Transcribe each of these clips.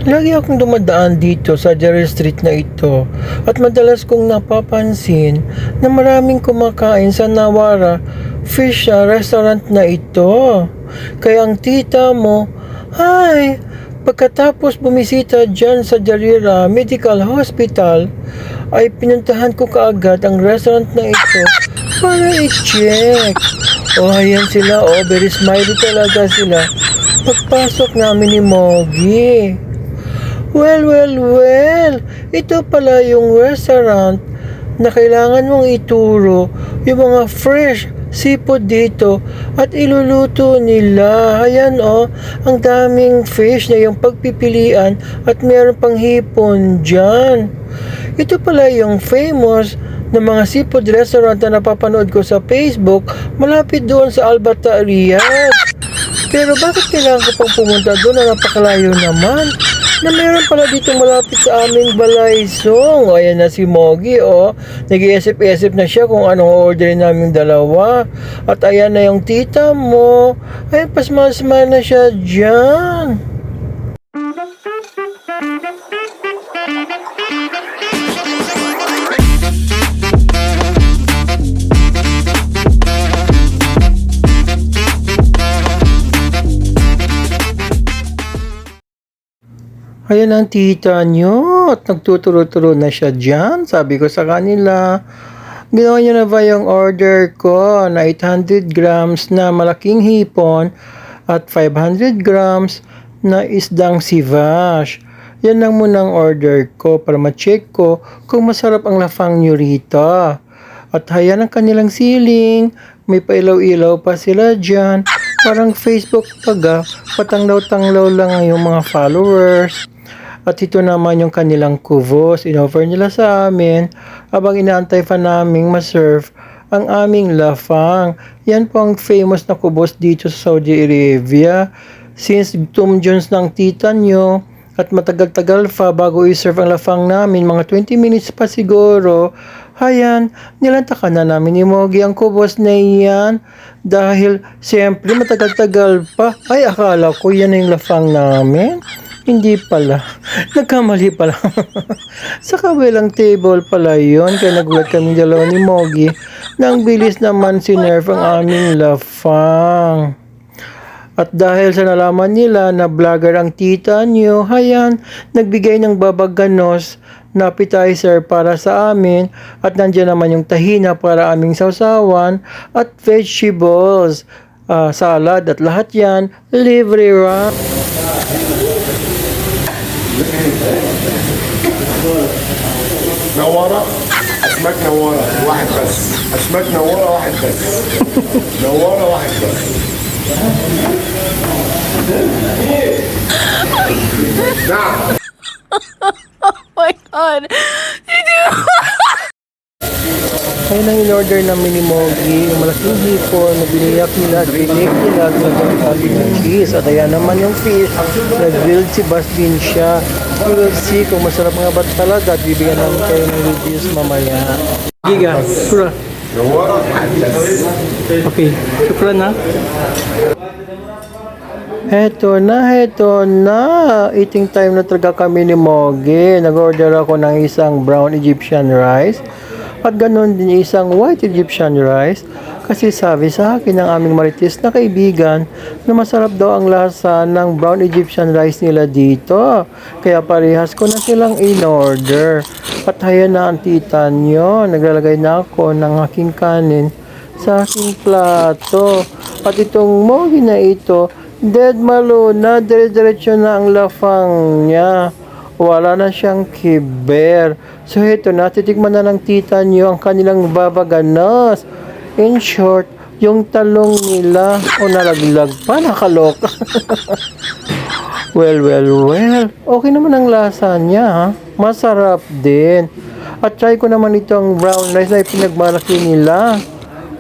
Lagi akong dumadaan dito sa Jerry Street na ito at madalas kong napapansin na maraming kumakain sa Nawara Fish Restaurant na ito. Kaya ang tita mo, ay, pagkatapos bumisita dyan sa Jarira Medical Hospital, ay pinuntahan ko kaagad ang restaurant na ito para i-check. Oh, ayan sila. Oh, very smiley talaga sila. Pagpasok namin ni Mogi. Well, ito pala yung restaurant na kailangan mong ituro yung mga fresh seafood dito at iluluto nila. Ayan ang daming fish na yung pagpipilian at meron pang hipon dyan. Ito pala yung famous na mga seafood restaurant na napapanood ko sa Facebook malapit doon sa Albata, Riyadh. Pero bakit kailangan ko pang pumunta doon na napakalayo naman? Na meron pala dito malapit sa aming balaysong. O, ayan na si Mogi, nag-iisip-isip na siya kung anong orderin naming dalawa. At ayan na yung tita mo. Ay, pasmal-smal na siya dyan. Ayan ang tita nyo at nagtuturo-turo na siya dyan. Sabi ko sa kanila, ginawa nyo na ba yung order ko na 800 grams na malaking hipon at 500 grams na isdang sivash. Yan lang muna ang order ko para ma-check ko kung masarap ang lafang nyo rito. At hayan ang kanilang ceiling, may pailaw-ilaw pa sila dyan. Parang Facebook paga, patanglaw-tanglaw lang yung mga followers. At ito naman yung kanilang kuvos, in-offer nila sa amin habang inaantay pa naming ma-serve ang aming lafang. Yan po ang famous na kubos dito sa Saudi Arabia. Since Tom Jones ng tita nyo at matagal-tagal pa bago i-serve ang lafang namin, mga 20 minutes pa siguro, hayan, nilantakan na namin ni Mogi ang kubos na iyan dahil siyempre matagal-tagal pa. Ay, akala ko yan yung lafang namin. Hindi pala. Nagkamali pala. Sa kabilang table pala yun. Kaya nagulat kami dalawa ni Mogi. Nang bilis naman sinerve ang aming lafang. At dahil sa nalaman nila na vlogger ang tita niyo, hayan, nagbigay ng babaganos na appetizer para sa amin. At nandiyan naman yung tahina para aming sausawan at vegetables, salad at lahat yan, libre wrap. نوارة أسماك نوارة واحد بس أسماك نوارة واحد بس نوارة واحد بس نعم Oh my God. Ayun ang in-order namin ni Mogi, yung malaking hipon na biniyak nila at binik nila sa pagkabi ng cheese. At ayan naman yung fish, nag-grilled si Bas din siya. We will see kung masarap nga ba talaga at bibigyan namin kayo ng reviews mamaya. Giga, sura. نوارة واحد بس Okay, sukra na. Heto na. Eating time na talaga kami ni Mogi. Nag-order ako ng isang brown Egyptian rice. At ganoon din isang white Egyptian rice kasi sabi sa akin ng aming marites na kaibigan na masarap daw ang lasa ng brown Egyptian rice nila dito. Kaya parehas ko na silang in-order. At hayan na ang tita nyo. Naglalagay na ako ng aking kanin sa aking plato. At itong Mogi na ito, dead malo na, dire-diretso na ang lafang niya. Wala na siyang kiber. So ito na, titikman na ng tita niyo ang kanilang babaganos. In short, yung talong nila, nalaglag pa, nakaloka. Well. Okay naman ang lasa niya, ha? Masarap din. At try ko naman itong brown rice na pinagmalaki nila.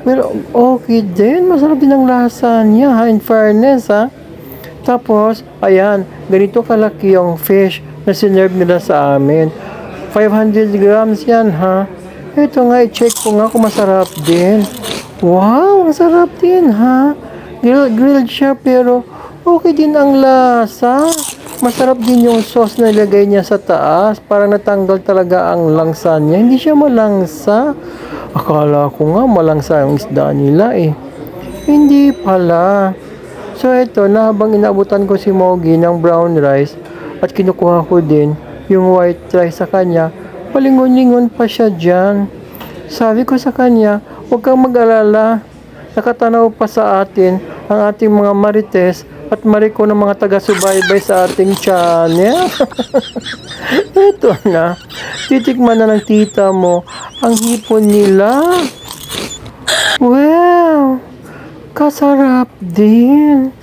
Well, okay din. Masarap din ang lasa niya, ha? In fairness, ha? Tapos, ayan, ganito kalaki yung fish na sinerve nila sa amin. 500 grams yan, ha? Ito nga, i-check ko nga kung masarap din. Wow, masarap din, ha? Grilled siya, pero okay din ang lasa. Masarap din yung sauce na ilagay niya sa taas. Parang natanggal talaga ang langsa niya. Hindi siya malangsa. Akala ko nga malangsa yung isda nila eh. Hindi pala. So ito, na habang inaabutan ko si Mogi ng brown rice at kinukuha ko din yung white rice sa kanya, palingon-lingon pa siya dyan. Sabi ko sa kanya, huwag kang mag-alala. Nakatanaw pa sa atin ang ating mga marites at mariko ng mga taga-subaybay sa ating channel. Ito na, titikman na ng tita mo ang hipon nila. Wow, kasarap din.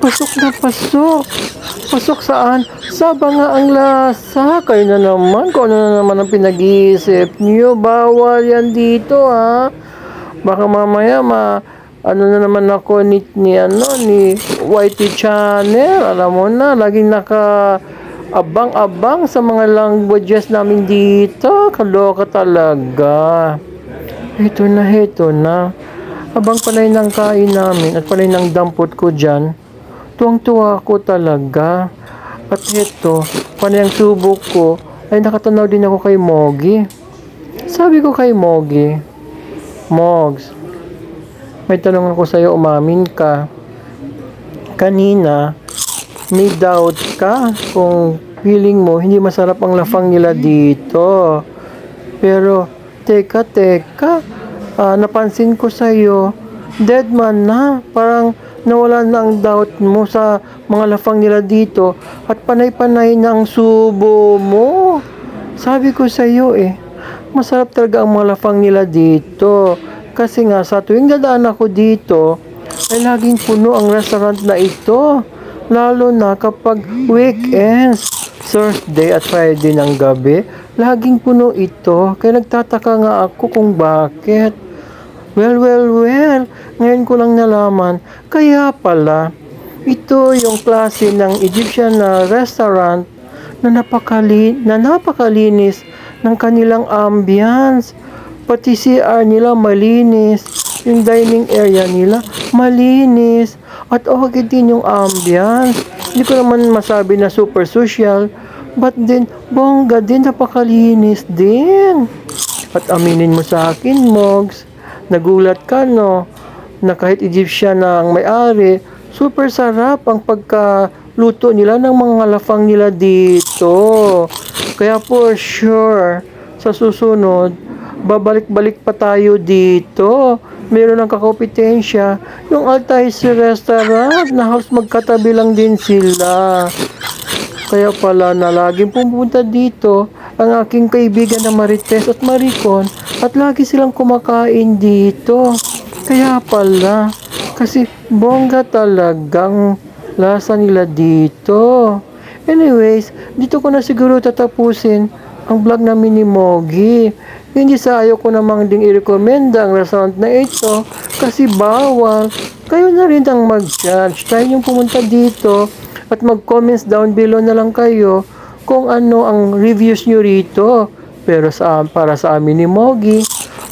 Pasok na pasok. Pasok saan? Saba nga ang lasa. Kayo na naman, kung ano na naman ang pinag-iisip niyo. Bawal yan dito ha. Baka mamaya ano na naman ako ni Whitey Channel. Alam mo na, laging abang-abang sa mga languages namin dito. Kaloka talaga. Ito na. Habang panay ng kain namin at panay ng dampot ko dyan, tuwang-tuwa ko talaga. At ito, panay ang subok ko, ay nakatanaw din ako kay Mogi. Sabi ko kay Mogi, Mogs, may tanong ako sa'yo, umamin ka. Kanina, may doubt ka kung feeling mo hindi masarap ang lafang nila dito. Pero, teka, napansin ko sa'yo, dead man na. Parang nawala na ang doubt mo sa mga lafang nila dito at panay-panay na ang subo mo. Sabi ko sa'yo masarap talaga ang mga lafang nila dito. Kasi nga sa tuwing dadaan ako dito, ay laging puno ang restaurant na ito. Lalo na kapag weekends, Thursday at Friday ng gabi, laging puno ito. Kaya nagtataka nga ako kung bakit. Well, ngayon ko lang nalaman, kaya pala, ito yung klase ng Egyptian na restaurant na napakalinis ng kanilang ambience. Pati CR nila malinis, yung dining area nila malinis, at okay din yung ambience. Hindi ko naman masabi na super social, but din, bongga din, napakalinis din. At aminin mo sa akin, Mogs, nagulat ka no, na kahit Egyptian na ang may-ari, super sarap ang pagkaluto nila ng mga lafang nila dito. Kaya for sure, sa susunod, babalik-balik pa tayo dito. Meron ng kakompetensya, yung Altais Restaurant na halos magkatabi lang din sila. Kaya pala na laging pumunta dito ang aking kaibigan na Marites at Maricon at lagi silang kumakain dito. Kaya pala, kasi bongga talagang lasa nila dito. Anyways, dito ko na siguro tatapusin ang vlog namin ni Mogi. Hindi sa ayaw ko namang ding i-recommenda ang restaurant na ito kasi bawal. Kayo na rin ang mag-judge. Tayo yung pumunta dito at mag-comments down below na lang kayo kung ano ang reviews nyo rito. Pero para sa amin ni Mogi,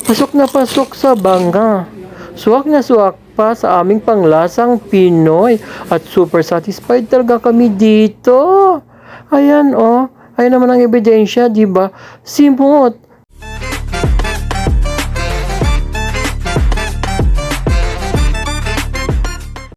pasok na pasok sa banga. Suwak na suwak pa sa aming panglasang Pinoy at super satisfied talaga kami dito. Ayan ayan naman ang ebidensya, di ba? Simot,